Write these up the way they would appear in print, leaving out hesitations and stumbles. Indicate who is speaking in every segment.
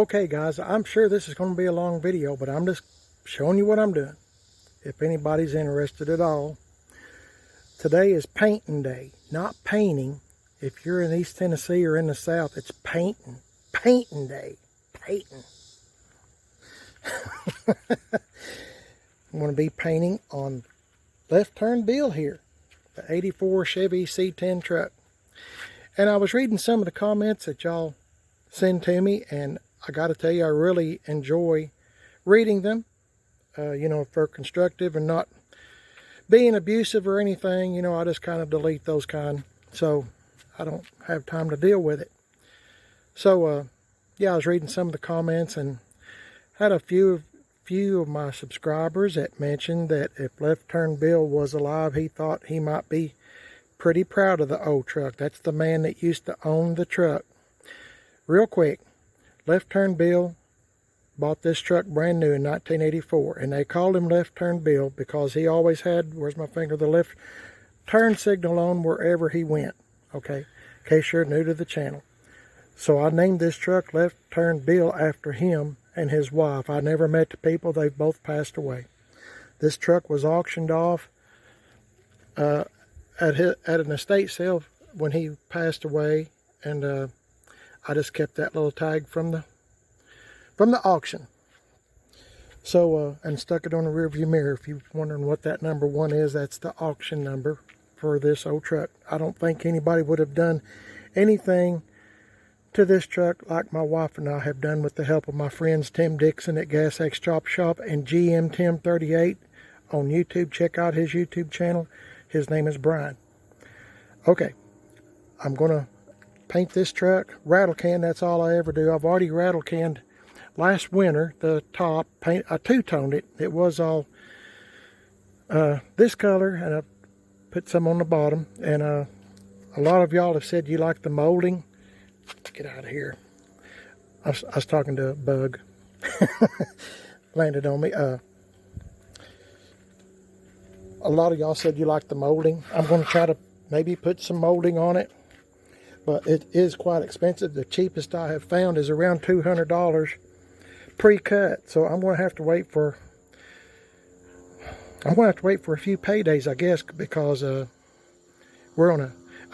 Speaker 1: Okay guys, I'm sure this is going to be a long video, but I'm just showing you what I'm doing. If anybody's interested at all. Today is painting day, not painting. If you're in East Tennessee or in the South, it's painting. Painting day. Painting. I'm going to be painting on left turn Bill here. The 84 Chevy C10 truck. And I was reading some of the comments that y'all send to me, and I got to tell you, I really enjoy reading them. You know, if they're constructive and not being abusive or anything, you know, I just kind of delete those kind. So I don't have time to deal with it. So, yeah, I was reading some of the comments and had a few of my subscribers that mentioned that if Left Turn Bill was alive, he thought he might be pretty proud of the old truck. That's the man that used to own the truck. Real quick, Left Turn Bill bought this truck brand new in 1984, and they called him Left Turn Bill because he always had, where's my finger, the left turn signal on wherever he went. Okay, in case you're new to the channel. So I named this truck Left Turn Bill after him and his wife. I never met the people, they've both passed away. This truck was auctioned off at an estate sale when he passed away, and I just kept that little tag from the auction. So, and stuck it on the rear view mirror. If you're wondering what that number 1 is, that's the auction number for this old truck. I don't think anybody would have done anything to this truck like my wife and I have done with the help of my friends Tim Dixon at Gas X Chop Shop and GM Tim 38 on YouTube. Check out his YouTube channel. His name is Brian. Okay, I'm going to paint this truck. Rattle can, that's all I ever do. I've already rattle canned last winter the top. I two-toned it. It was all this color, and I put some on the bottom. And a lot of y'all have said you like the molding. Let's get out of here. I was talking to a bug. Landed on me. A lot of y'all said you like the molding. I'm going to try to maybe put some molding on it, but it is quite expensive. The cheapest I have found is around $200 pre-cut. So I'm going to have to wait for a few paydays, I guess, because I'm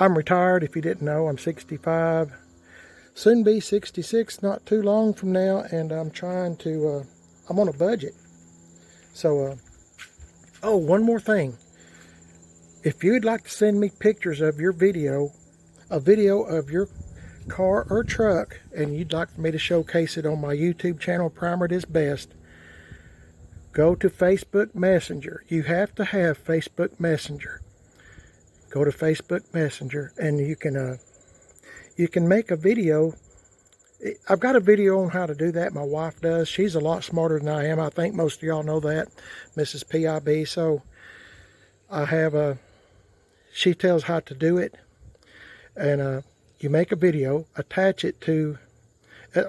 Speaker 1: retired. If you didn't know, I'm 65, soon be 66, not too long from now, and I'm trying to I'm on a budget. So oh, one more thing. If you'd like to send me pictures of your video, a video of your car or truck, and you'd like for me to showcase it on my YouTube channel, Primered is Best, go to Facebook Messenger. You have to have Facebook Messenger. Go to Facebook Messenger, and you can make a video. I've got a video on how to do that. My wife does. She's a lot smarter than I am. I think most of y'all know that, Mrs. PIB. So I have she tells how to do it, and you make a video, attach it to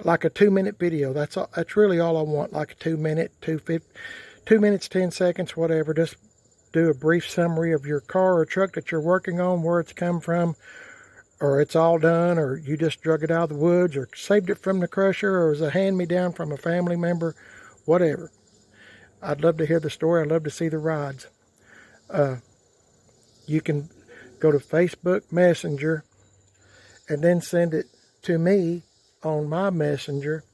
Speaker 1: like a 2-minute video. That's really all I want, like a 2 minutes, 10 seconds, whatever. Just do a brief summary of your car or truck that you're working on, where it's come from, or it's all done, or you just drug it out of the woods, or saved it from the crusher, or was a hand-me-down from a family member, whatever. I'd love to hear the story. I'd love to see the rides. You can go to Facebook Messenger and then send it to me on my Messenger,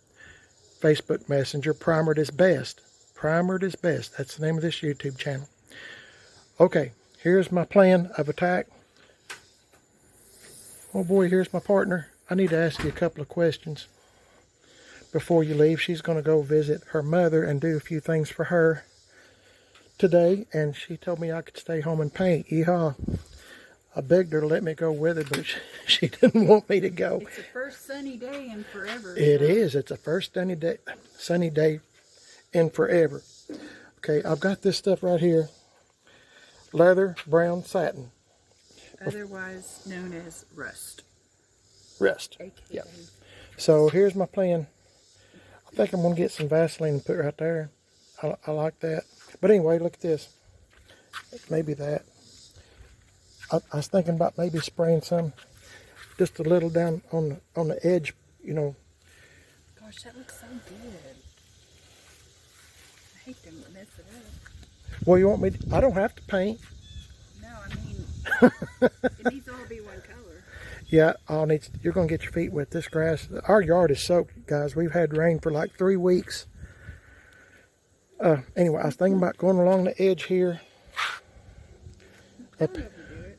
Speaker 1: Facebook Messenger, Primered is Best. Primered is Best. That's the name of this YouTube channel. Okay, here's my plan of attack. Oh boy, here's my partner. I need to ask you a couple of questions before you leave. She's going to go visit her mother and do a few things for her today, and she told me I could stay home and paint. Yeehaw. I begged her to let me go with her, but she didn't want me to go.
Speaker 2: It's the first sunny day in forever.
Speaker 1: It is. It's the first sunny day in forever. Okay, I've got this stuff right here. Leather brown satin.
Speaker 2: Otherwise known as rust.
Speaker 1: Rust. Yeah. So here's my plan. I think I'm going to get some Vaseline and put right there. I like that. But anyway, look at this. Maybe that. I was thinking about maybe spraying some, just a little down on the edge, you know,
Speaker 2: Gosh, that looks so good. I hate to mess it up.
Speaker 1: Well, you want me to, I don't have to paint.
Speaker 2: No, I mean, it needs to all be one color.
Speaker 1: Yeah, you're going to get your feet wet. This grass, our yard is soaked, guys. We've had rain for like 3 weeks. Anyway, I was thinking about going along the edge here.
Speaker 2: Don't overdo it.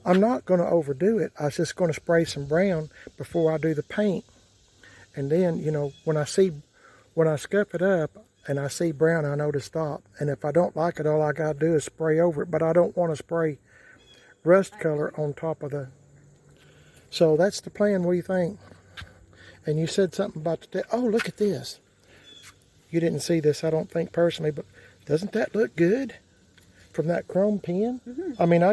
Speaker 1: I'm not going to overdo it. I was just going to spray some brown before I do the paint. And then, you know, when I scuff it up and I see brown, I know to stop. And if I don't like it, all I got to do is spray over it. But I don't want to spray rust color on top of the... So that's the plan. What do you think? And you said something about the... Oh, look at this. You didn't see this, I don't think, personally, but doesn't that look good from that chrome pen? I mean, I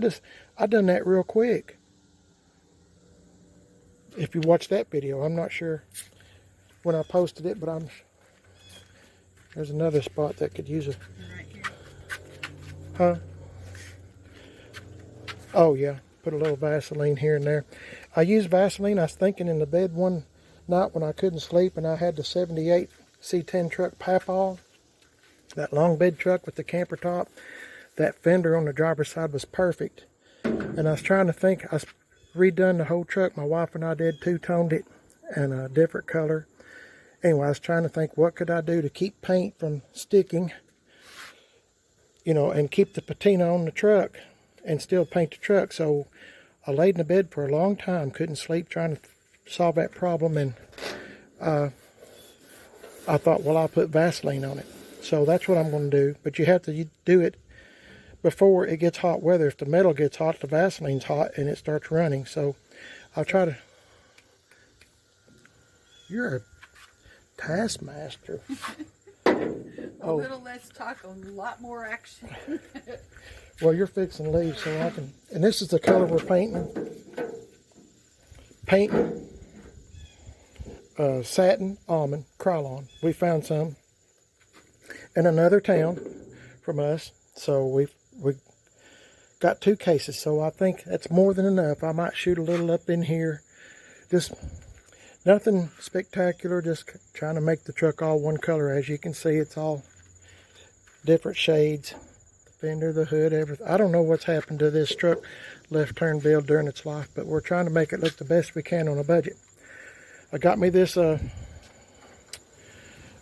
Speaker 1: done that real quick. If you watch that video, I'm not sure when I posted it, but there's another spot that could use a...
Speaker 2: Right here.
Speaker 1: Huh? Oh, yeah. Put a little Vaseline here and there. I used Vaseline, I was thinking, in the bed one night when I couldn't sleep, and I had the 78 C10 truck Papal, that long bed truck with the camper top. That fender on the driver's side was perfect. And I was trying to think, I redone the whole truck. My wife and I did, two-toned it and a different color. Anyway, I was trying to think, what could I do to keep paint from sticking, you know, and keep the patina on the truck and still paint the truck. So I laid in the bed for a long time, couldn't sleep, trying to solve that problem. And I thought, well, I'll put Vaseline on it. So that's what I'm going to do. But you have to do it before it gets hot weather. If the metal gets hot, the Vaseline's hot and it starts running. So I'll try to... You're a taskmaster.
Speaker 2: A little less talk, a lot more action.
Speaker 1: Well, you're fixing to leave, so I can... And this is the color we're painting. Satin, Almond, Krylon. We found some in another town from us, so we got 2 cases. So I think that's more than enough. I might shoot a little up in here. Just nothing spectacular. Just trying to make the truck all one color. As you can see, it's all different shades. The fender, the hood, everything. I don't know what's happened to this truck left turn build during its life, but we're trying to make it look the best we can on a budget. I got me this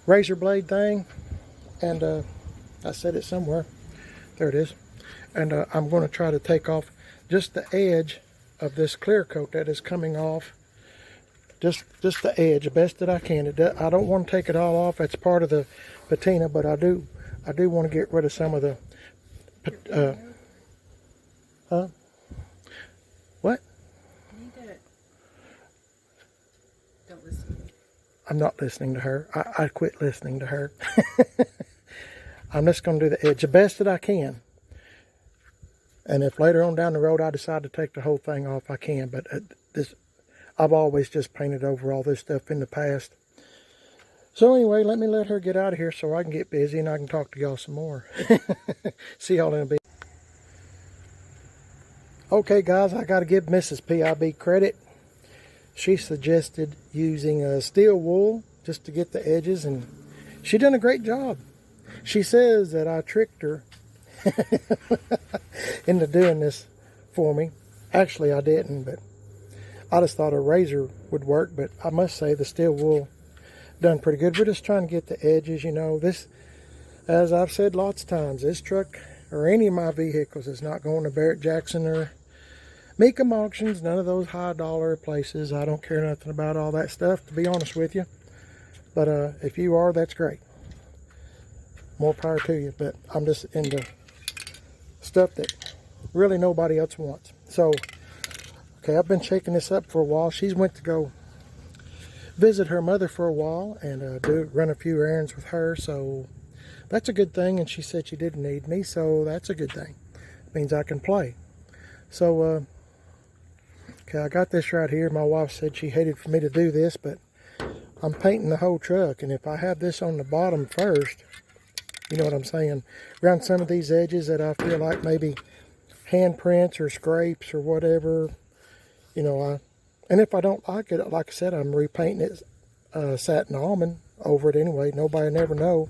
Speaker 1: razor blade thing, and I said it somewhere. There it is. And I'm going to try to take off just the edge of this clear coat that is coming off. Just the edge, the best that I can. I don't want to take it all off. It's part of the patina, but I do want to get rid of some of the... huh? What?
Speaker 2: Don't listen.
Speaker 1: I'm not listening to her. I quit listening to her. I'm just going to do the edge the best that I can. And if later on down the road I decide to take the whole thing off, I can. But I've always just painted over all this stuff in the past. So anyway, let me let her get out of here so I can get busy and I can talk to y'all some more. See y'all in a bit. Okay, guys, I got to give Mrs. PIB credit. She suggested using steel wool just to get the edges, and she done a great job. She says that I tricked her into doing this for me. Actually, I didn't, but I just thought a razor would work. But I must say the steel wool done pretty good. We're just trying to get the edges, you know. This, as I've said lots of times, this truck or any of my vehicles is not going to Barrett Jackson or Mecum auctions, none of those high dollar places. I don't care nothing about all that stuff, to be honest with you. But if you are, that's great. More power to you. But I'm just into stuff that really nobody else wants. So, okay, I've been shaking this up for a while. She's went to go visit her mother for a while and run a few errands with her. So that's a good thing. And she said she didn't need me, so that's a good thing. It means I can play. So, okay, I got this right here. My wife said she hated for me to do this, but I'm painting the whole truck. And if I have this on the bottom first, you know what I'm saying, around some of these edges that I feel like maybe handprints or scrapes or whatever, you know, and if I don't like it, like I said, I'm repainting it Satin Almond over it anyway. Nobody never know.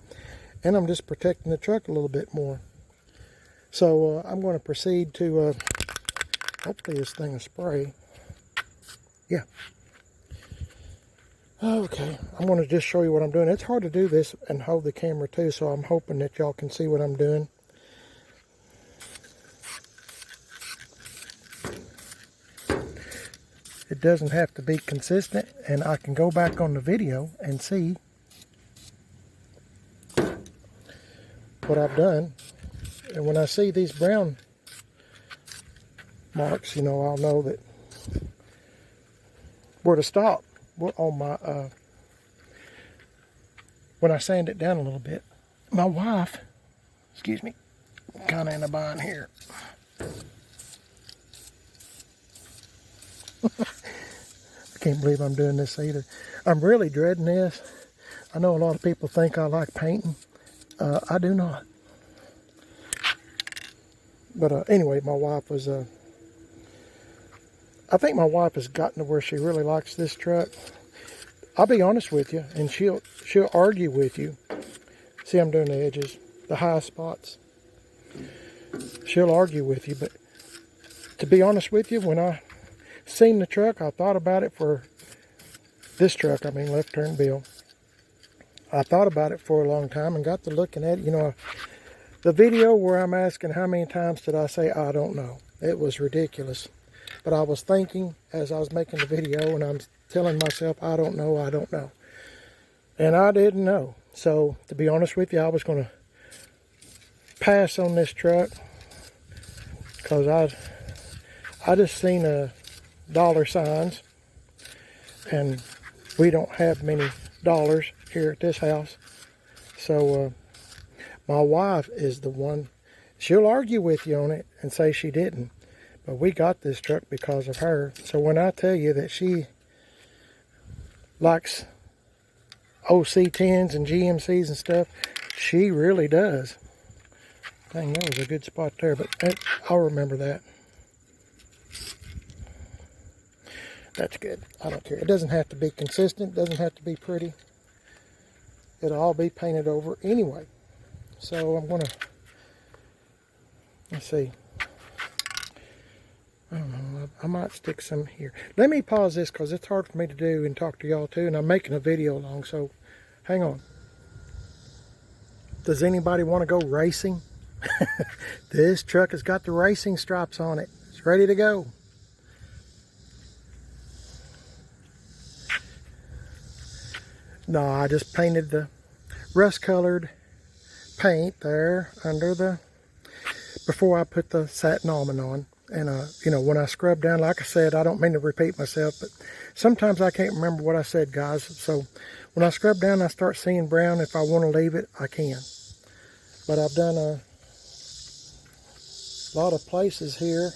Speaker 1: And I'm just protecting the truck a little bit more. So I'm going to proceed to, hopefully this thing will spray. Yeah. Okay, I'm going to just show you what I'm doing. It's hard to do this and hold the camera too, so I'm hoping that y'all can see what I'm doing. It doesn't have to be consistent, and I can go back on the video and see what I've done. And when I see these brown marks, you know, I'll know that where to stop on my when I sand it down a little bit. My wife, excuse me, kind of in a bind here. I can't believe I'm doing this either. I'm really dreading this. I know a lot of people think I like painting. I do not. But anyway, my wife was, I think my wife has gotten to where she really likes this truck. I'll be honest with you, and she'll argue with you. See, I'm doing the edges, the high spots. She'll argue with you, but to be honest with you, when I seen the truck, I thought about it for this truck, I mean left turn Bill. I thought about it for a long time and got to looking at it. You know, the video where I'm asking how many times did I say I don't know. It was ridiculous. But I was thinking as I was making the video, and I'm telling myself I don't know, I don't know. And I didn't know. So to be honest with you, I was going to pass on this truck because I just seen dollar signs, and we don't have many dollars here at this house. So my wife is the one, she'll argue with you on it and say she didn't, but we got this truck because of her. So when I tell you that she likes OC10s and GMCs and stuff, she really does. Dang, that was a good spot there, but I'll remember that. That's good. I don't care. It doesn't have to be consistent. It doesn't have to be pretty. It'll all be painted over anyway. So I'm going to, let's see. I don't know. I might stick some here. Let me pause this because it's hard for me to do and talk to y'all too. And I'm making a video long, so hang on. Does anybody want to go racing? This truck has got the racing stripes on it. It's ready to go. No, I just painted the rust-colored paint there under the, before I put the Satin Almond on. And, you know, when I scrub down, like I said, I don't mean to repeat myself, but sometimes I can't remember what I said, guys. So when I scrub down, I start seeing brown. If I want to leave it, I can. But I've done a lot of places here,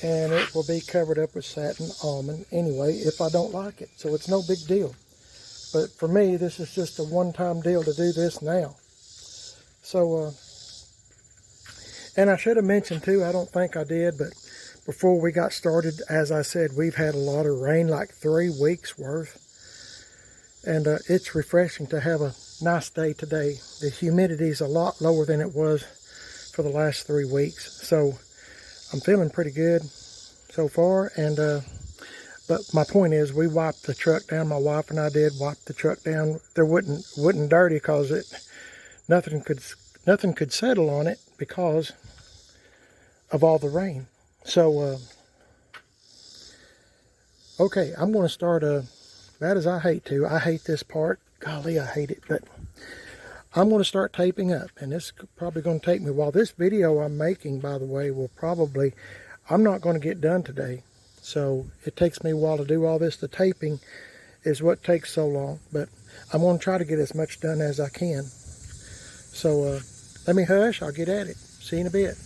Speaker 1: and it will be covered up with Satin Almond anyway if I don't like it. So it's no big deal. But for me, this is just a one-time deal to do this now. So, and I should have mentioned too, I don't think I did, but before we got started, as I said, we've had a lot of rain, like 3 weeks worth. And it's refreshing to have a nice day today. The humidity is a lot lower than it was for the last 3 weeks. So I'm feeling pretty good so far. And but my point is, we wiped the truck down. My wife and I did wipe the truck down. There wasn't dirty because nothing could settle on it because of all the rain. So okay, I'm going to start bad as I hate this part. Golly, I hate it, but I'm going to start taping up, and this is probably going to take me a while. This video I'm making, by the way, I'm not going to get done today. So it takes me a while to do all this. The taping is what takes so long, but I'm going to try to get as much done as I can. So let me hush. I'll get at it. See you in a bit.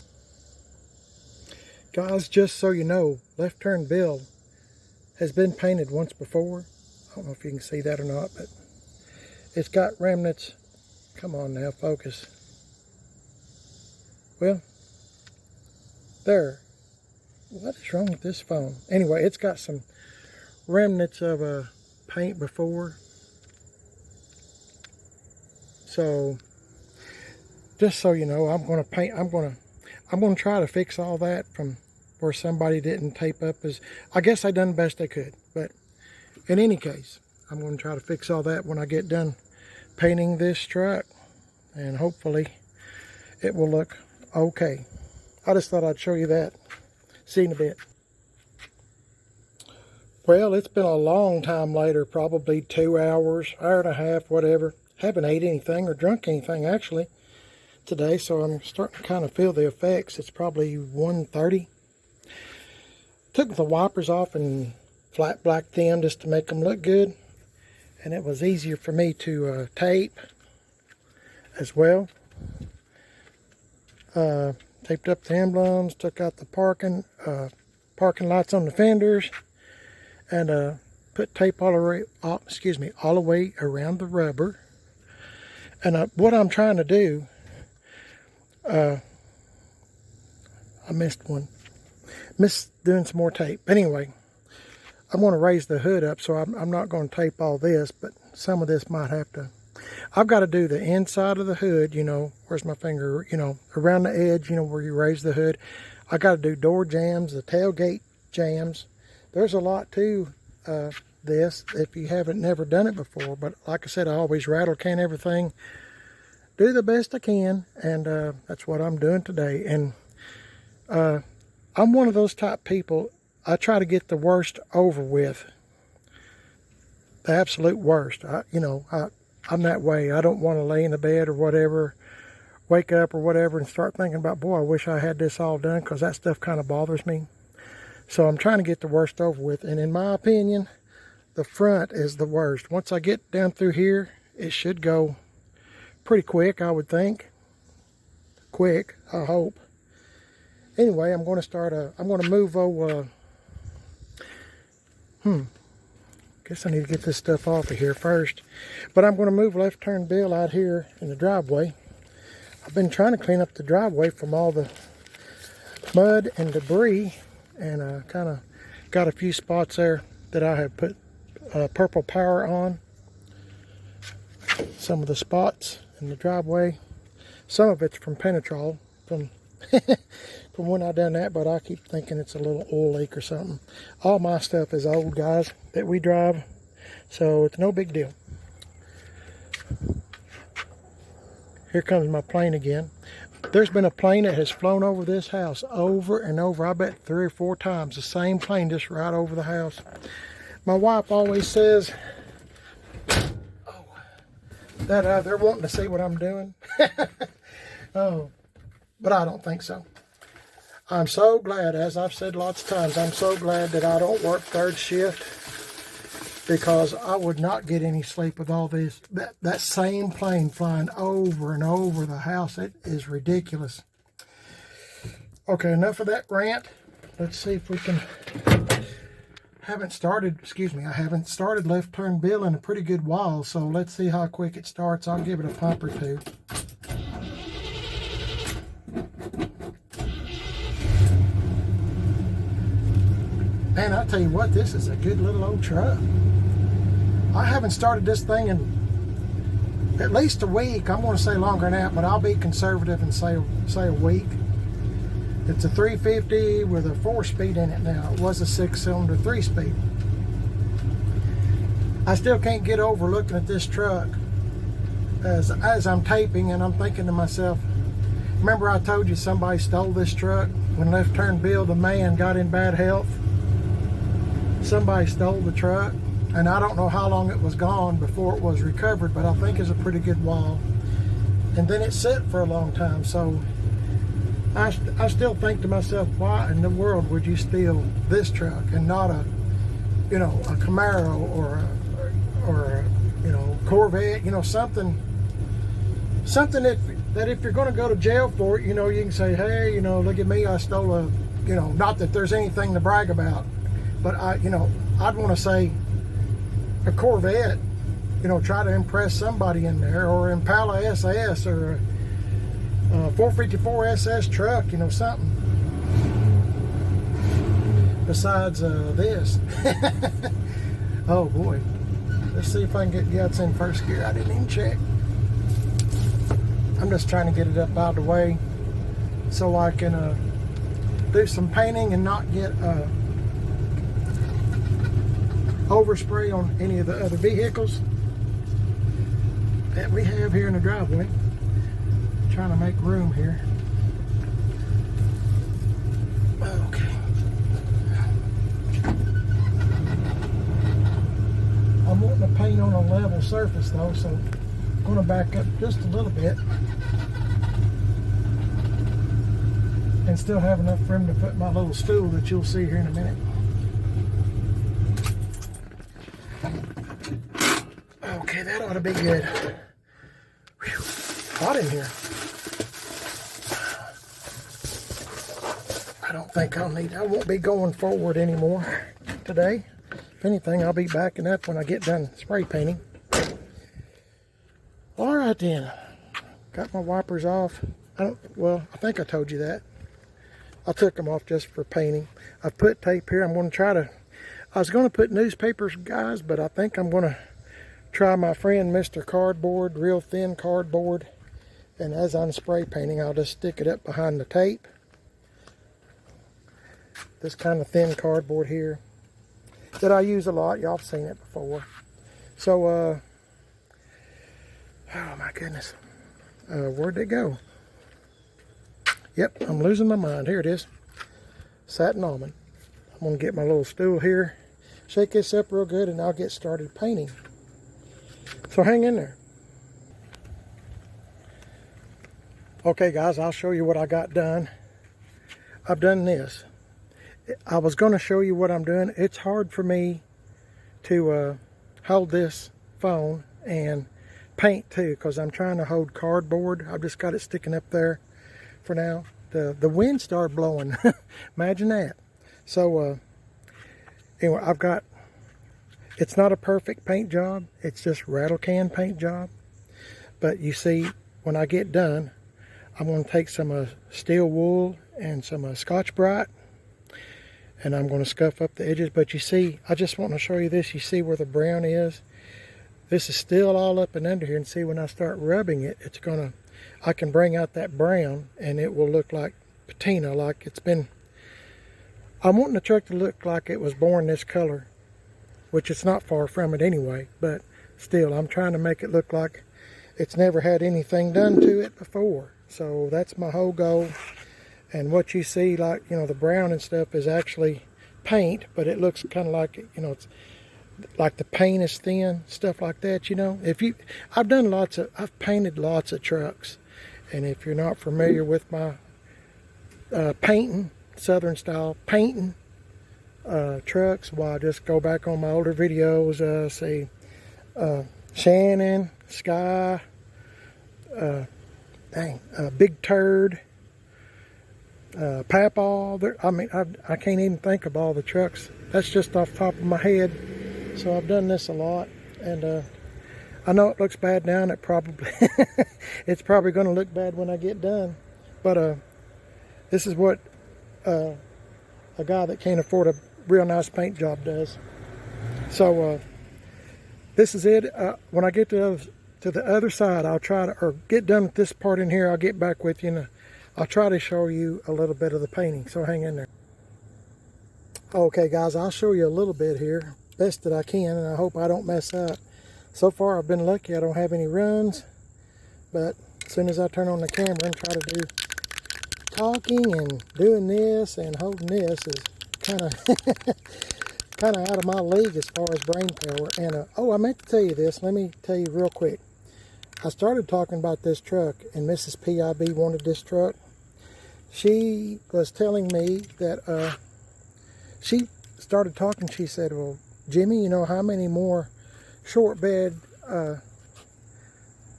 Speaker 1: Guys, just so you know, Left Turn Bill has been painted once before. I don't know if you can see that or not, but it's got remnants. Come on now, focus. Well, there. What is wrong with this phone? Anyway, it's got some remnants of paint before. So just so you know, I'm going to paint. I'm going to try to fix all that from where somebody didn't tape up as, I guess I done the best I could. But in any case, I'm going to try to fix all that when I get done painting this truck, and hopefully it will look okay. I just thought I'd show you that. See you in a bit. Well, it's been a long time later, probably 2 hours, hour and a half, whatever. Haven't ate anything or drunk anything actually today, so I'm starting to kind of feel the effects. It's probably 1:30. Took the wipers off and flat blacked them just to make them look good, and it was easier for me to tape as well. Taped up the emblems, took out the parking lights on the fenders, and put tape all the way around the rubber. And what I'm trying to do, I missed one. Missed doing some more tape. Anyway, I want to raise the hood up, so I'm not going to tape all this, but some of this might have to. I've got to do the inside of the hood, you know, where's my finger, you know, around the edge, you know, where you raise the hood. I got to do door jams, the tailgate jams. There's a lot to this if you haven't never done it before, but like I said, I always rattle can everything, do the best I can, and that's what I'm doing today. And I'm one of those type people, I try to get the worst over with, the absolute worst. I'm that way. I don't want to lay in the bed or whatever, wake up or whatever and start thinking about, boy, I wish I had this all done, because that stuff kind of bothers me. So I'm trying to get the worst over with, and in my opinion, the front is the worst. Once I get down through here, it should go pretty quick, I would think. Quick, I hope. Anyway, I'm going to move over. Guess I need to get this stuff off of here first. But I'm going to move left turn Bill out here in the driveway. I've been trying to clean up the driveway from all the mud and debris, and kind of got a few spots there that I have put purple power on. Some of the spots in the driveway. Some of it's from Penetrol, from from when I done that, but I keep thinking it's a little oil leak or something. All my stuff is old, guys, that we drive, so it's no big deal. Here comes my plane again. There's been a plane that has flown over this house over and over. I bet 3 or 4 times. The same plane just right over the house. My wife always says that they're wanting to see what I'm doing. Oh, but I don't think so. I'm so glad, as I've said lots of times, I'm so glad that I don't work third shift, because I would not get any sleep with all this. That same plane flying over and over the house. It is ridiculous. Okay, enough of that rant. Let's see if we can. I haven't started left turn Bill in a pretty good while, so let's see how quick it starts. I'll give it a pump or two. Man, I'll tell you what, this is a good little old truck. I haven't started this thing in at least a week. I'm going to say longer than that, but I'll be conservative and say a week. It's a 350 with a 4-speed in it now. It was a 6-cylinder 3-speed. I still can't get over looking at this truck as I'm taping, and I'm thinking to myself, remember I told you somebody stole this truck when Left Turn Bill, the man, got in bad health? Somebody stole the truck, and I don't know how long it was gone before it was recovered, but I think it's a pretty good while. And then it sat for a long time, so I still think to myself, why in the world would you steal this truck and not a Camaro or a Corvette, something that if you're going to go to jail for it, you can say, hey, look at me, I stole a, not that there's anything to brag about, but I'd want to say a Corvette, try to impress somebody in there, or Impala SS, or a 454 SS truck, something besides this. Oh boy, Let's see if I can get, yeah, it's in first gear. I didn't even check. I'm just trying to get it up out of the way so I can do some painting and not get overspray on any of the other vehicles that we have here in the driveway. Trying to make room here. Okay. I'm wanting to paint on a level surface though, so I'm going to back up just a little bit and still have enough room to put my little stool that you'll see here in a minute. Okay, that ought to be good. Whew, hot in here. I don't think I won't be going forward anymore today. If anything, I'll be backing up when I get done spray painting. All right then, got my wipers off. Well, I think I told you that. I took them off just for painting. I put tape here. I'm going to try to, I was going to put newspapers, guys, but I think I'm going to try my friend Mr. Cardboard, real thin cardboard. And as I'm spray painting, I'll just stick it up behind the tape. This kind of thin cardboard here that I use a lot. Y'all have seen it before. So, oh my goodness. Where'd it go? Yep, I'm losing my mind. Here it is. Satin Almond. I'm going to get my little stool here, shake this up real good, and I'll get started painting. So hang in there. Okay guys, I'll show you what I got done. I've done this. I was going to show you what I'm doing. It's hard for me to hold this phone and paint too, because I'm trying to hold cardboard. I've just got it sticking up there for now. The wind started blowing. Imagine that. So anyway, I've got, it's not a perfect paint job. It's just rattle can paint job. But you see, when I get done, I'm going to take some steel wool and some Scotch-Brite, and I'm going to scuff up the edges. But you see, I just want to show you this. You see where the brown is? This is still all up and under here, and see when I start rubbing it, it's going to, I can bring out that brown and it will look like patina, like it's been, I'm wanting the truck to look like it was born this color, which it's not far from it anyway, but still I'm trying to make it look like it's never had anything done to it before. So that's my whole goal. And what you see, like, you know, the brown and stuff is actually paint, but it looks kind of like, you know, it's like the paint is thin, stuff like that, you know. I've painted lots of trucks, and if you're not familiar with my Paintin, Southern style Paintin trucks, well, just go back on my older videos, say Shannon, Sky, Big Turd, Papaw. I mean, I can't even think of all the trucks. That's just off the top of my head. So I've done this a lot, and I know it looks bad now, and it probably it's probably going to look bad when I get done. But this is what a guy that can't afford a real nice paint job does. So this is it. When I get to the other side, I'll try to, or get done with this part in here, I'll get back with you, and I'll try to show you a little bit of the painting. So hang in there. Okay guys, I'll show you a little bit here, best that I can, and I hope I don't mess up. So far I've been lucky, I don't have any runs, but as soon as I turn on the camera and try to do talking and doing this and holding this is kind of kind of out of my league as far as brain power. And oh, I meant to tell you this. Let me tell you real quick. I started talking about this truck, and Mrs. PIB wanted this truck. She was telling me that she started talking. She said, well, Jimmy, you know, how many more short bed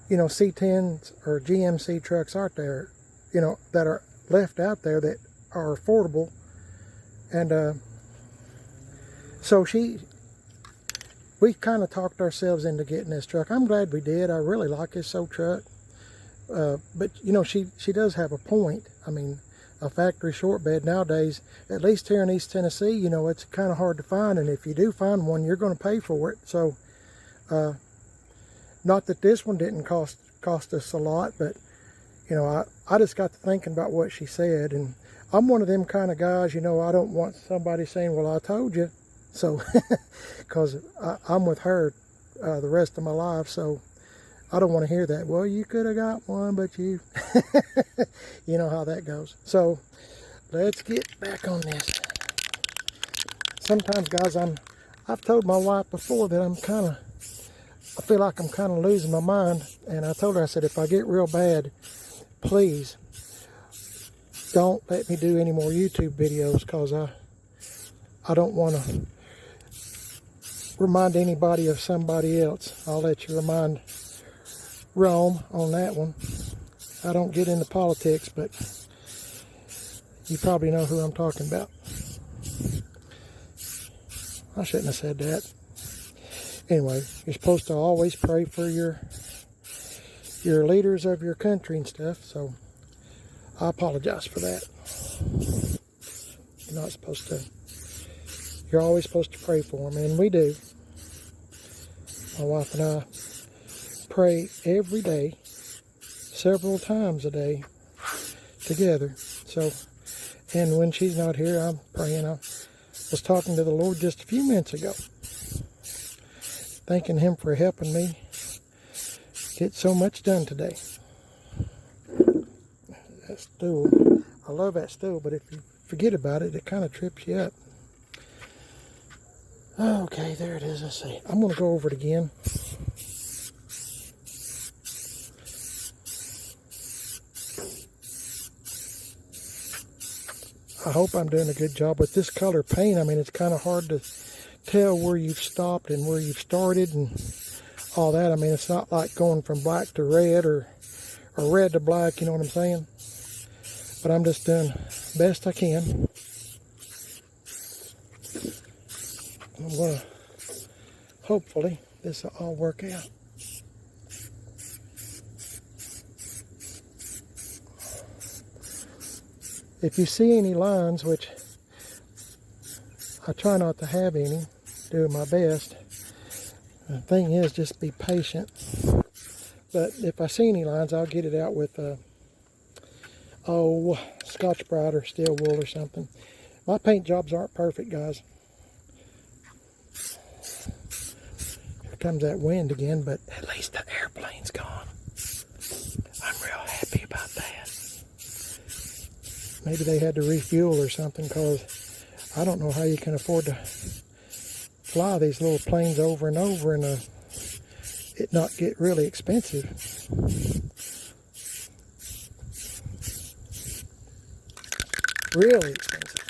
Speaker 1: you know, C10s or GMC trucks are there, you know, that are left out there that are affordable? And so we kind of talked ourselves into getting this truck. I'm glad we did. I really like this old truck. But you know, she does have a point. I mean, a factory short bed nowadays, at least here in East Tennessee, you know, it's kind of hard to find, and if you do find one, you're going to pay for it. So Not that this one didn't cost us a lot, but you know, I just got to thinking about what she said, and I'm one of them kind of guys, you know, I don't want somebody saying, well, I told you. So, because I'm with her the rest of my life, so I don't want to hear that. Well, you could have got one, but you, you know how that goes. So, let's get back on this. Sometimes, guys, I've told my wife before that I feel like I'm kind of losing my mind. And I told her, I said, if I get real bad, please don't let me do any more YouTube videos, because I don't want to remind anybody of somebody else. I'll let you remind Rome on that one. I don't get into politics, but you probably know who I'm talking about. I shouldn't have said that. Anyway, you're supposed to always pray for your leaders of your country and stuff, so I apologize for that. You're not supposed to. You're always supposed to pray for them, and we do. My wife and I pray every day, several times a day, together. So, and when she's not here, I'm praying. I was talking to the Lord just a few minutes ago, thanking Him for helping me get so much done today. That stool, I love that stool, but if you forget about it, it kind of trips you up. Okay, there it is. Let's see. I'm going to go over it again. I hope I'm doing a good job with this color paint. I mean, it's kind of hard to tell where you've stopped and where you've started and all that. I mean, it's not like going from black to red or red to black, you know what I'm saying? But I'm just doing best I can. I'm going to, hopefully, this will all work out. If you see any lines, which I try not to have any, doing my best. The thing is, just be patient. But if I see any lines, I'll get it out with Scotch-Brite or steel wool or something. My paint jobs aren't perfect, guys. Here comes that wind again, but at least the airplane's gone. I'm real happy about that. Maybe they had to refuel or something, because I don't know how you can afford to fly these little planes over and over and it not get really expensive. Really expensive.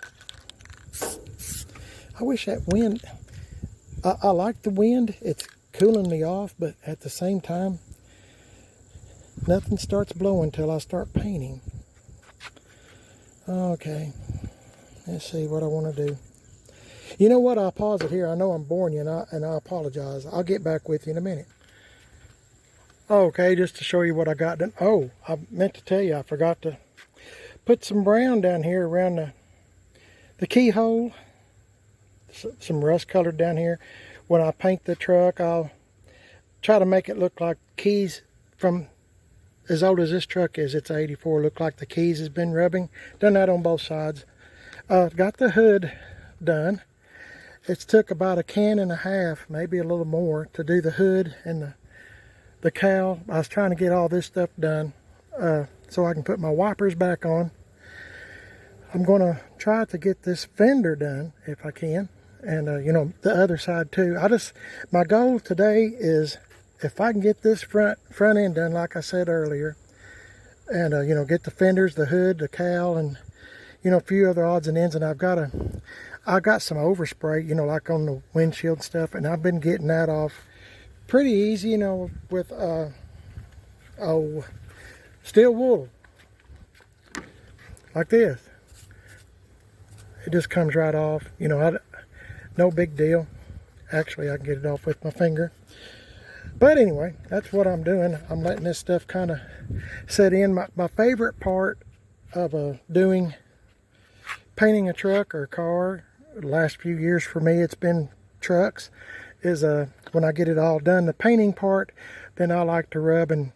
Speaker 1: I wish that wind, I like the wind. It's cooling me off, but at the same time, nothing starts blowing until I start painting. Okay, let's see what I want to do. You know what? I'll pause it here. I know I'm boring you, and I apologize. I'll get back with you in a minute. Okay, just to show you what I got done. Oh, I meant to tell you, I forgot to put some brown down here around the keyhole. Some rust colored down here. When I paint the truck, I'll try to make it look like keys from as old as this truck is. It's 84. Look like the keys has been rubbing. Done that on both sides. Got the hood done. It's took about a can and a half, maybe a little more, to do the hood and the cowl. I was trying to get all this stuff done so I can put my wipers back on. I'm going to try to get this fender done if I can, and you know, the other side too. My goal today is, if I can get this front end done, like I said earlier, and you know, get the fenders, the hood, the cowl, and you know, a few other odds and ends, and I got some overspray, you know, like on the windshield and stuff, and I've been getting that off pretty easy, you know, with steel wool, like this. It just comes right off, you know. No big deal. Actually, I can get it off with my finger. But anyway, that's what I'm doing. I'm letting this stuff kind of set in. My favorite part of painting a truck or a car, the last few years for me, it's been trucks. is when I get it all done, the painting part, then I like to rub and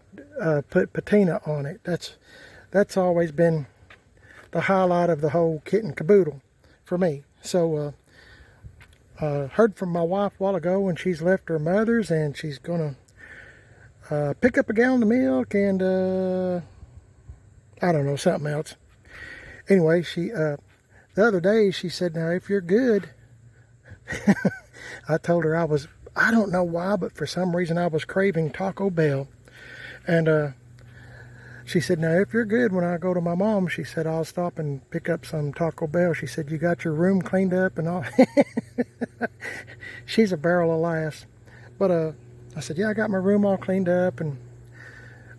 Speaker 1: put patina on it. That's always been the highlight of the whole kit and caboodle for me. So heard from my wife a while ago, and she's left her mother's, and she's gonna pick up a gallon of milk and I don't know, something else. Anyway, she the other day she said, now if you're good, I told her I don't know why, but for some reason I was craving Taco Bell. And she said, now if you're good, when I go to my mom, she said, I'll stop and pick up some Taco Bell. She said, you got your room cleaned up and all. She's a barrel of laughs. But I said, yeah, I got my room all cleaned up. And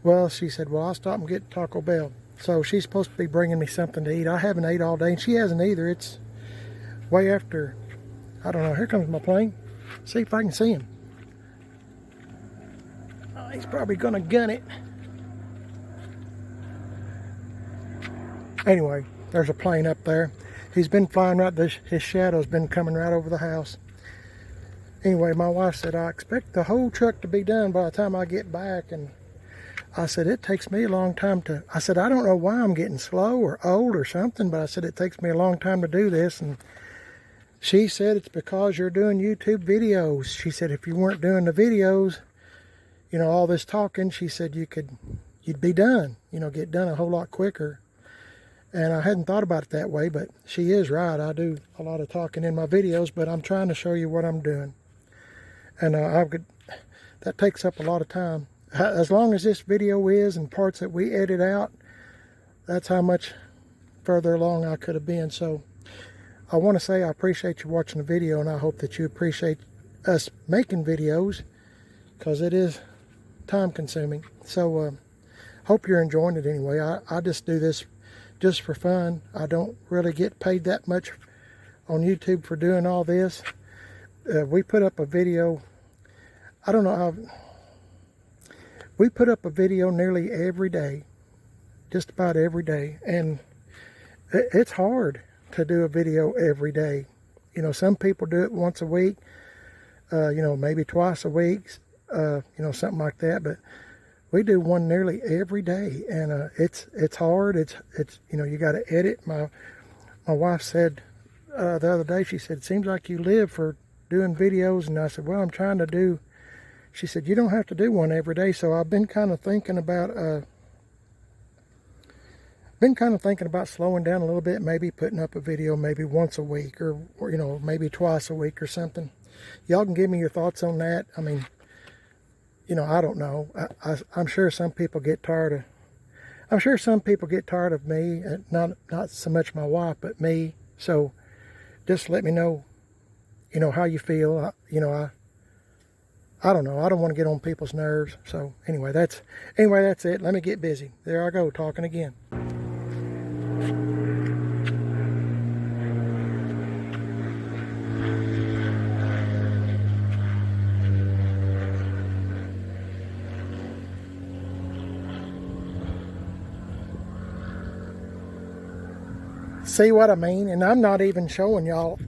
Speaker 1: well, she said, well, I'll stop and get Taco Bell. So she's supposed to be bringing me something to eat. I haven't ate all day, and she hasn't either. It's way after, I don't know. Here comes my plane. See if I can see him. Oh, he's probably gonna gun it. Anyway, there's a plane up there. He's been flying right, his shadow's been coming right over the house. Anyway, my wife said, I expect the whole truck to be done by the time I get back. And I said, it takes me a long time I said, I don't know why I'm getting slow or old or something, but I said, it takes me a long time to do this. And she said, it's because you're doing YouTube videos. She said, if you weren't doing the videos, you know, all this talking, she said, you'd be done, you know, get done a whole lot quicker. And I hadn't thought about it that way, but she is right. I do a lot of talking in my videos, but I'm trying to show you what I'm doing. And that takes up a lot of time. As long as this video is and parts that we edit out, that's how much further along I could have been. So I want to say I appreciate you watching the video, and I hope that you appreciate us making videos, because it is time consuming. So hope you're enjoying it anyway. I just do this just for fun. I don't really get paid that much on YouTube for doing all this. We put up a video, I don't know how, we put up a video nearly every day, just about every day, and it's hard to do a video every day. You know, some people do it once a week, you know, maybe twice a week, you know, something like that, but we do one nearly every day, and it's hard. It's you know, you got to edit. My wife said the other day, she said, it seems like you live for doing videos. And I said, well, I'm trying to do. She said, you don't have to do one every day. So I've been kind of thinking about slowing down a little bit, maybe putting up a video maybe once a week, or you know, maybe twice a week or something. Y'all can give me your thoughts on that. I mean, you know, I don't know. I'm sure some people get tired of. I'm sure some people get tired of me, not so much my wife, but me. So just let me know, you know, how you feel. You know, I don't know. I don't want to get on people's nerves. So anyway, that's it. Let me get busy. There I go, talking again. See what I mean? And I'm not even showing y'all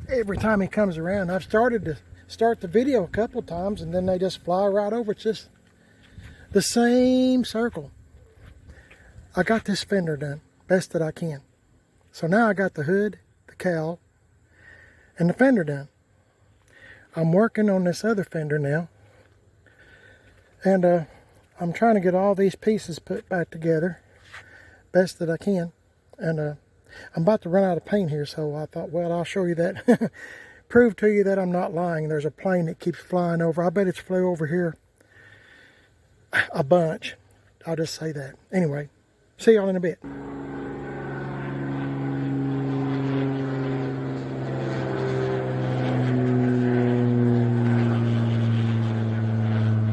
Speaker 1: every time he comes around. I've started to start the video a couple of times, and then they just fly right over. It's just the same circle. I got this fender done best that I can. So now I got the hood, the cowl, and the fender done. I'm working on this other fender now, and I'm trying to get all these pieces put back together best that I can. And I'm about to run out of paint here, so I thought, well, I'll show you that. Prove to you that I'm not lying. There's a plane that keeps flying over. I bet it's flew over here a bunch. I'll just say that. Anyway, see y'all in a bit.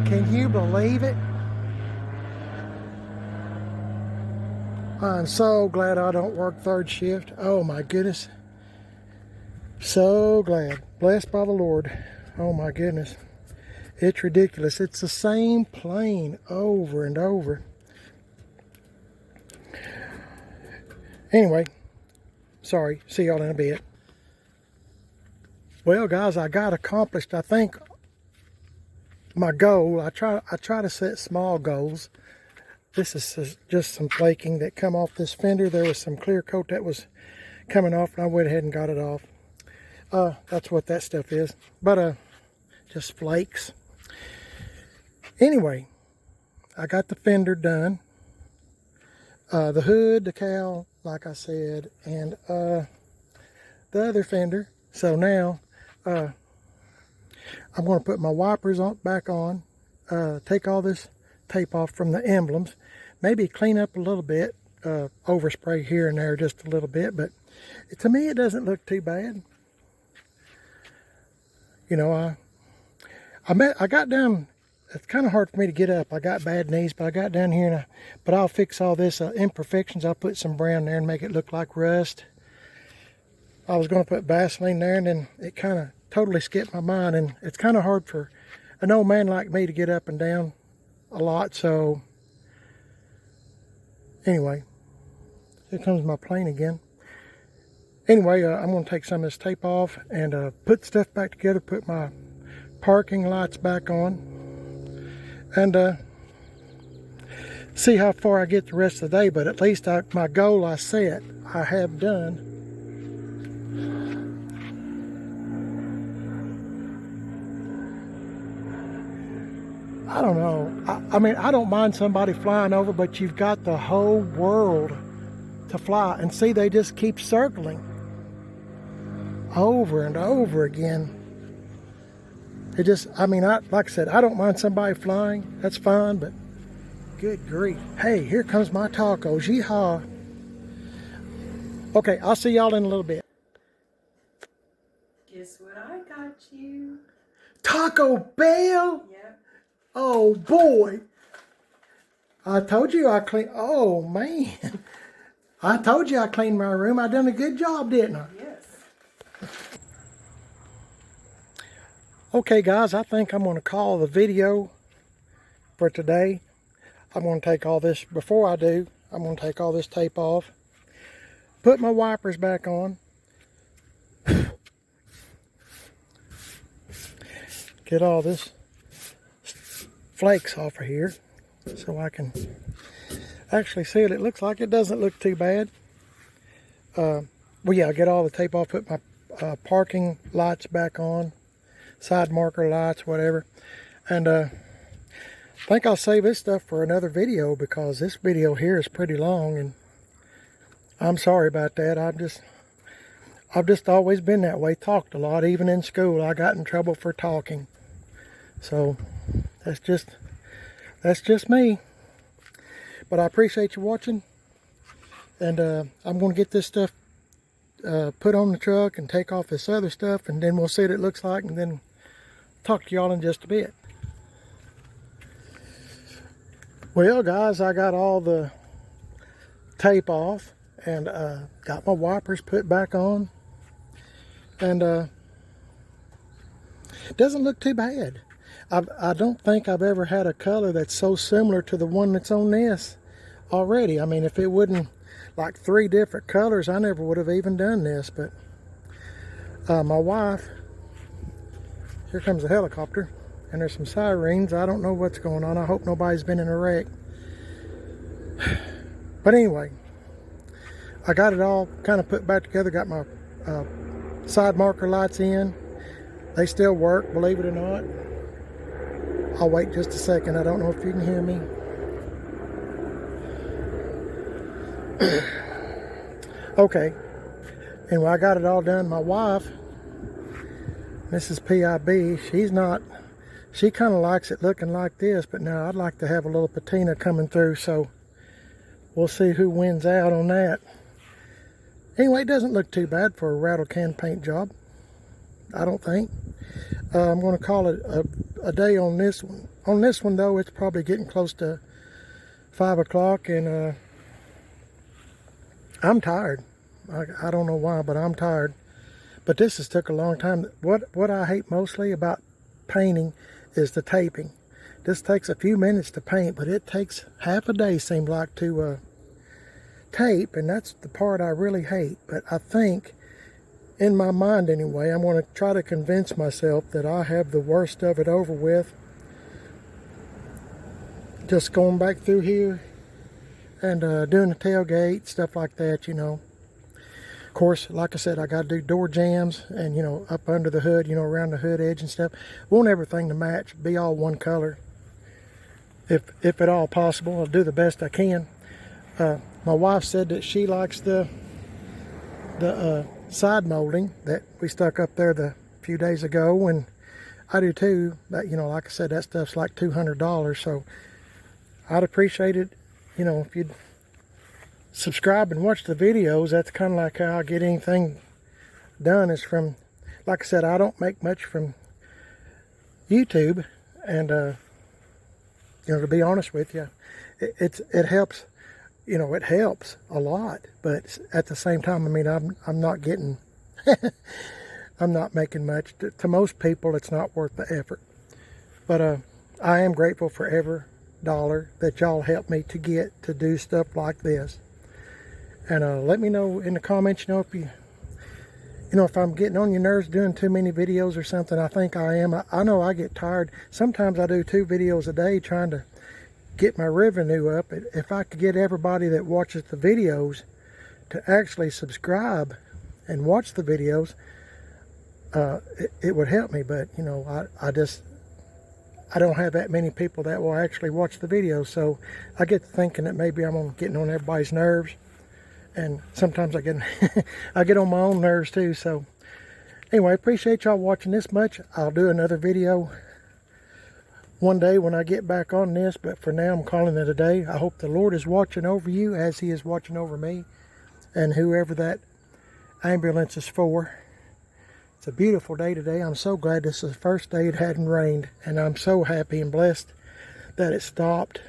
Speaker 1: Can you believe it? I'm so glad I don't work third shift. Oh my goodness. So glad. Blessed by the Lord. Oh my goodness. It's ridiculous. It's the same plane over and over. Anyway, sorry. See y'all in a bit. Well, guys, I got accomplished, I think, my goal. I try to set small goals. This is just some flaking that come off this fender. There was some clear coat that was coming off, and I went ahead and got it off. That's what that stuff is. But just flakes. Anyway, I got the fender done. The hood, the cowl, like I said, and the other fender. So now I'm going to put my wipers back on, take all this tape off from the emblems, maybe clean up a little bit, overspray here and there just a little bit, but to me it doesn't look too bad. You know, I got down. It's kind of hard for me to get up. I got bad knees, but I got down here, but I'll fix all this imperfections. I'll put some brown there and make it look like rust. I was going to put Vaseline there, and then it kind of totally skipped my mind, and it's kind of hard for an old man like me to get up and down a lot. So anyway, here comes my plane again. Anyway, I'm going to take some of this tape off and put stuff back together, put my parking lights back on, and see how far I get the rest of the day. But at least my goal I set, I have done. I don't know. I mean, I don't mind somebody flying over, but you've got the whole world to fly. And see, they just keep circling over and over again. It just, I mean, like I said, I don't mind somebody flying. That's fine, but good grief. Hey, here comes my tacos. Yeehaw. Okay, I'll see y'all in a little bit.
Speaker 2: Guess what I got you?
Speaker 1: Taco Bell?
Speaker 2: Yep.
Speaker 1: Oh, boy. I told you I cleaned, oh, man. I told you I cleaned my room. I done a good job, didn't I?
Speaker 2: Yes.
Speaker 1: Okay, guys, I think I'm going to call the video for today. I'm going to take all this, before I do, I'm going to take all this tape off, put my wipers back on, get all this flakes off of here so I can actually see it. It looks like it doesn't look too bad. Well, yeah, get all the tape off, put my parking lights back on, side marker lights, whatever. And I think I'll save this stuff for another video, because this video here is pretty long, and I'm sorry about that. I've just always been that way, talked a lot. Even in school, I got in trouble for talking. So that's just me. But I appreciate you watching, and I'm going to get this stuff put on the truck and take off this other stuff, and then we'll see what it looks like, and then talk to y'all in just a bit. Well, guys, I got all the tape off and got my wipers put back on, and it doesn't look too bad. I don't think I've ever had a color that's so similar to the one that's on this already. I mean, if it wouldn't, like 3 different colors, I never would have even done this. But my wife, here comes a helicopter, and there's some sirens. I don't know what's going on. I hope nobody's been in a wreck. But anyway, I got it all kind of put back together, got my side marker lights in. They still work, believe it or not. I'll wait just a second. I don't know if you can hear me. Okay. Anyway, I got it all done. My wife, Mrs. PIB, she kind of likes it looking like this, but now I'd like to have a little patina coming through, so we'll see who wins out on that. Anyway, it doesn't look too bad for a rattle can paint job, I don't think. I'm going to call it a day on this one. On this one, though, it's probably getting close to 5 o'clock, and I'm tired. I don't know why, but I'm tired. But this has took a long time. What I hate mostly about painting is the taping. This takes a few minutes to paint, but it takes half a day, seems like, to tape, and that's the part I really hate. But I think, in my mind anyway, I'm going to try to convince myself that I have the worst of it over with, just going back through here and doing the tailgate, stuff like that, you know. Of course, like I said, I got to do door jambs and, you know, up under the hood, you know, around the hood edge and stuff. Want everything to match, be all one color. If at all possible, I'll do the best I can. My wife said that she likes the side molding that we stuck up there the few days ago, and I do too. But, you know, like I said, that stuff's like $200, so I'd appreciate it, you know, if you'd subscribe and watch the videos. That's kind of like how I get anything done, is from, like I said, I don't make much from YouTube, and you know, to be honest with you, it helps, you know, it helps a lot, but at the same time, I mean, I'm not getting I'm not making much. To most people, it's not worth the effort, but I am grateful for every dollar that y'all help me to get to do stuff like this. And let me know in the comments, you know, if you know, if I'm getting on your nerves doing too many videos or something. I think I am. I know I get tired. Sometimes I do 2 videos a day trying to get my revenue up. If I could get everybody that watches the videos to actually subscribe and watch the videos, it would help me. But, you know, I don't have that many people that will actually watch the videos. So I get to thinking that maybe I'm getting on everybody's nerves. And sometimes I get I get on my own nerves too. So anyway, appreciate y'all watching this much. I'll do another video one day when I get back on this, but for now I'm calling it a day. I hope the Lord is watching over you as he is watching over me, and whoever that ambulance is for. It's a beautiful day today. I'm so glad this is the first day it hadn't rained, and I'm so happy and blessed that it stopped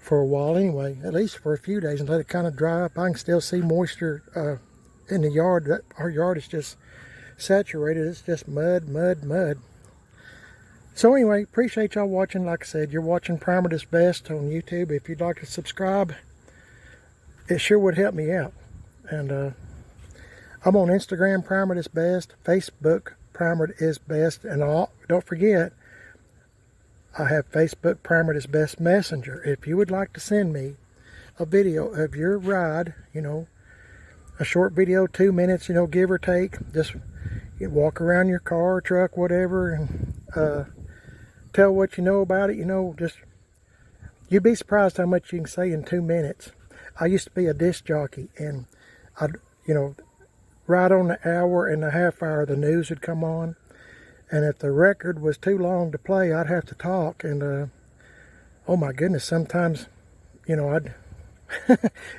Speaker 1: for a while anyway, at least for a few days, and let it kind of dry up. I can still see moisture in the yard. Our yard is just saturated. It's just mud, mud, mud. So anyway, appreciate y'all watching. Like I said, you're watching Primer This Best on YouTube. If you'd like to subscribe, it sure would help me out. And I'm on Instagram, Primer This Best, Facebook, Primer Is Best, and don't forget, I have Facebook Primer This Best Messenger. If you would like to send me a video of your ride, you know, a short video, 2 minutes, you know, give or take, just you walk around your car, truck, whatever, and tell what you know about it, you know, just, you'd be surprised how much you can say in 2 minutes. I used to be a disc jockey, and I'd, you know, right on the hour and a half hour, the news would come on. And if the record was too long to play, I'd have to talk. And, oh my goodness, sometimes, you know,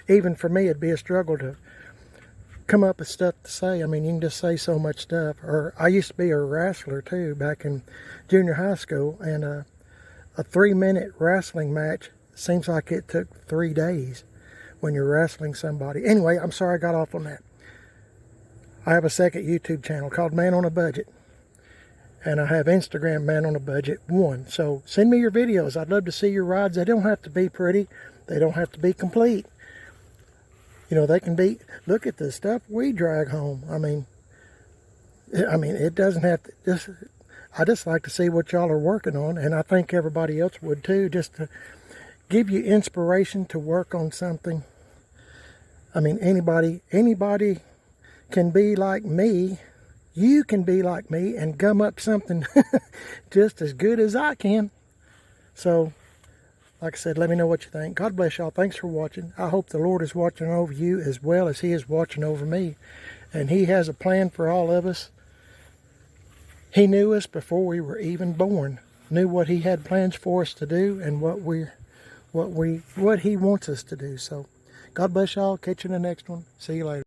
Speaker 1: even for me, it'd be a struggle to come up with stuff to say. I mean, you can just say so much stuff. Or I used to be a wrestler too, back in junior high school. And a 3-minute wrestling match seems like it took 3 days when you're wrestling somebody. Anyway, I'm sorry I got off on that. I have a second YouTube channel called Man on a Budget. And I have Instagram, Man on a Budget 1. So send me your videos. I'd love to see your rides. They don't have to be pretty. They don't have to be complete. You know, they can be, look at the stuff we drag home. I mean, it doesn't have to, I just like to see what y'all are working on. And I think everybody else would too, just to give you inspiration to work on something. I mean, anybody can be like me. You can be like me and gum up something just as good as I can. So, like I said, let me know what you think. God bless y'all. Thanks for watching. I hope the Lord is watching over you as well as he is watching over me. And he has a plan for all of us. He knew us before we were even born. Knew what he had plans for us to do and what he wants us to do. So, God bless y'all. Catch you in the next one. See you later.